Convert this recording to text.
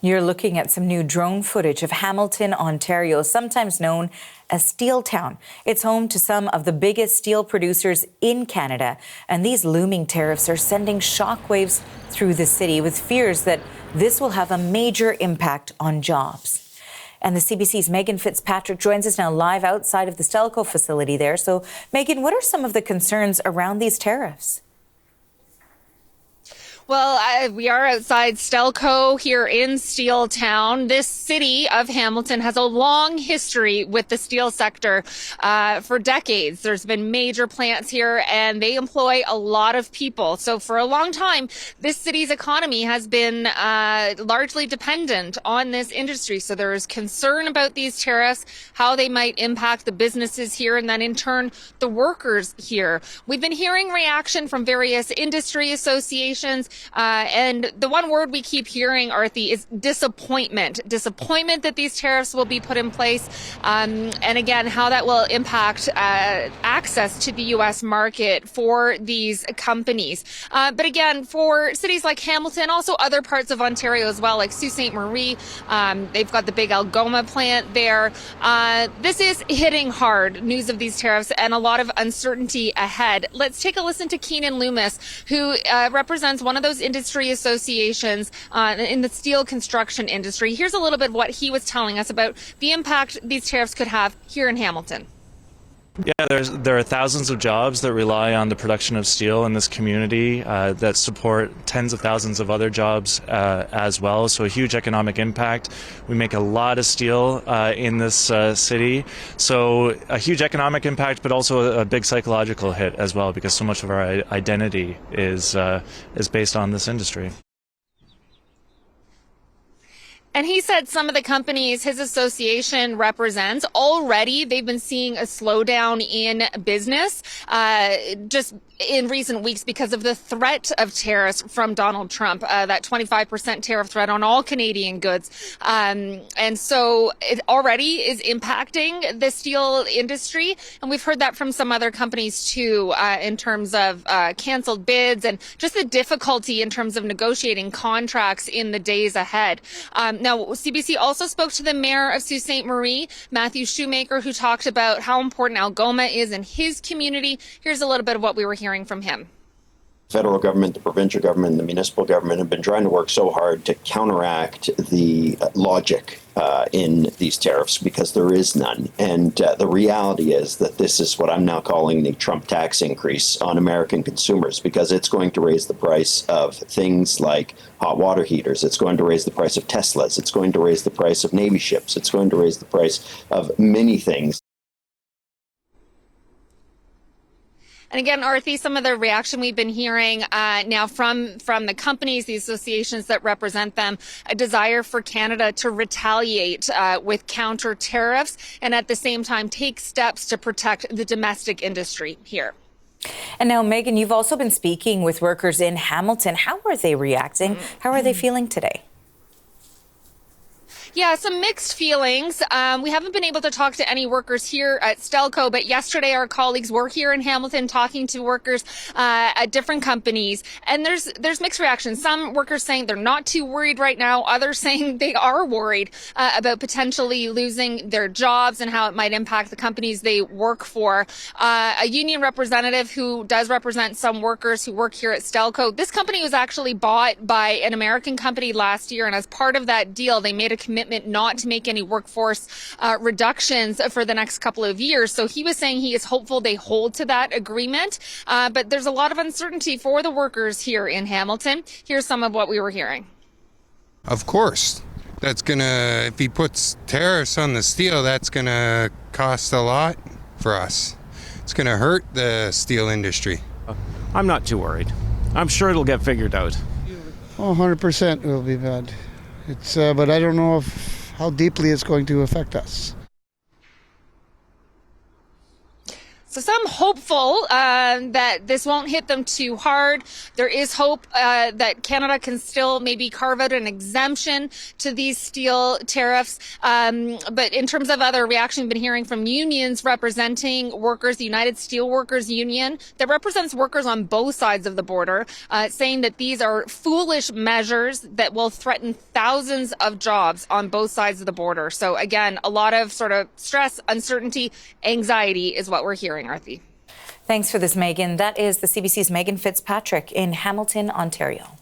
You're looking at some new drone footage of Hamilton, Ontario, sometimes known as Steeltown. It's home to some of the biggest steel producers in Canada, and these looming tariffs are sending shockwaves through the city with fears that this will have a major impact on jobs. And the CBC's Megan Fitzpatrick joins us now live outside of the Stelco facility there. So, Megan, what are some of the concerns around these tariffs? Well, we are outside Stelco here in Steeltown. This city of Hamilton has a long history with the steel sector for decades. There's been major plants here and they employ a lot of people. So for a long time, this city's economy has been largely dependent on this industry. So there is concern about these tariffs, how they might impact the businesses here, and then in turn, the workers here. We've been hearing reaction from various industry associations. And the one word we keep hearing, Arthi, is disappointment. Disappointment that these tariffs will be put in place. And again, how that will impact access to the U.S. market for these companies. But again, for cities like Hamilton, also other parts of Ontario as well, like Sault Ste. Marie, they've got the big Algoma plant there. This is hitting hard, news of these tariffs, and a lot of uncertainty ahead. Let's take a listen to Keenan Loomis, who represents one of those industry associations in the steel construction industry. Here's a little bit what he was telling us about the impact these tariffs could have here in Hamilton. Yeah, there are thousands of jobs that rely on the production of steel in this community that support tens of thousands of other jobs as well. So a huge economic impact. We make a lot of steel in this city. So a huge economic impact, but also a big psychological hit as well, because so much of our identity is based on this industry. And he said some of the companies his association represents already, they've been seeing a slowdown in business just in recent weeks because of the threat of tariffs from Donald Trump, that 25% tariff threat on all Canadian goods. And so it already is impacting the steel industry. And we've heard that from some other companies too, in terms of canceled bids and just the difficulty in terms of negotiating contracts in the days ahead. Now, CBC also spoke to the mayor of Sault Ste. Marie, Matthew Shoemaker, who talked about how important Algoma is in his community. Here's a little bit of what we were hearing from him. Federal government, the provincial government, the municipal government have been trying to work so hard to counteract the logic in these tariffs, because there is none. And the reality is that this is what I'm now calling the Trump tax increase on American consumers, because it's going to raise the price of things like hot water heaters. It's going to raise the price of Teslas. It's going to raise the price of Navy ships. It's going to raise the price of many things. And again, Arthi, some of the reaction we've been hearing now from the companies, the associations that represent them, a desire for Canada to retaliate with counter tariffs and at the same time take steps to protect the domestic industry here. And now, Megan, you've also been speaking with workers in Hamilton. How are they reacting? How are they feeling today? Yeah, some mixed feelings. We haven't been able to talk to any workers here at Stelco, but yesterday our colleagues were here in Hamilton talking to workers at different companies, and there's mixed reactions. Some workers saying they're not too worried right now, others saying they are worried about potentially losing their jobs and how it might impact the companies they work for. A union representative who does represent some workers who work here at Stelco, this company was actually bought by an American company last year, and as part of that deal, they made a commitment not to make any workforce reductions for the next couple of years. So he was saying he is hopeful they hold to that agreement. But there's a lot of uncertainty for the workers here in Hamilton. Here's some of what we were hearing. Of course. That's going to, if he puts tariffs on the steel, that's going to cost a lot for us. It's going to hurt the steel industry. I'm not too worried. I'm sure it'll get figured out. Oh, 100% it will be bad. It's, but I don't know how deeply it's going to affect us. So some hopeful that this won't hit them too hard. There is hope that Canada can still maybe carve out an exemption to these steel tariffs. But in terms of other reaction, we've been hearing from unions representing workers, the United Steelworkers Union, that represents workers on both sides of the border, saying that these are foolish measures that will threaten thousands of jobs on both sides of the border. So again, a lot of sort of stress, uncertainty, anxiety is what we're hearing. Arthi. Thanks for this, Megan. That is the CBC's Megan Fitzpatrick in Hamilton, Ontario.